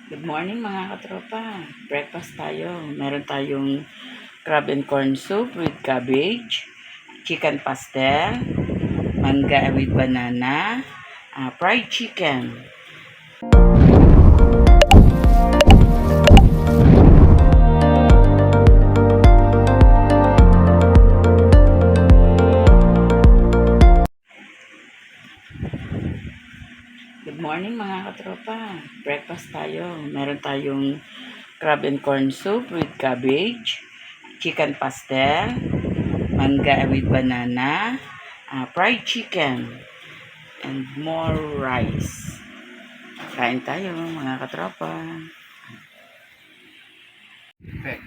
Good morning mga katropa. Breakfast tayo. Meron tayong crab and corn soup with cabbage, chicken pastel, mangga with banana, fried chicken. Good morning mga katropa. Breakfast tayo. Meron tayong crab and corn soup with cabbage, chicken pastel, mangga with banana, fried chicken, and more rice. Kain tayo mga katropa. Okay.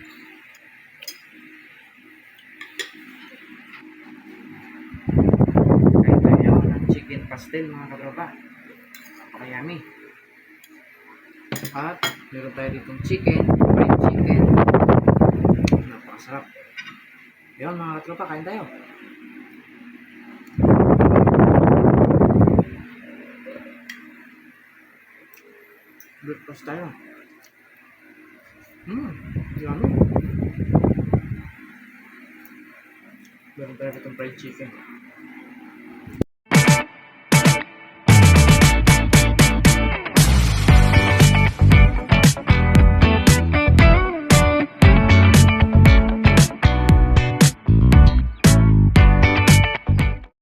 Kain tayo ng chicken pastel mga katropa. Napaka-yummy. At meron tayo ditong chicken, fried chicken. Napakasarap. Yun mga katropa, kain tayo. Breakfast tayo. Yummy. Meron tayo ditong fried chicken.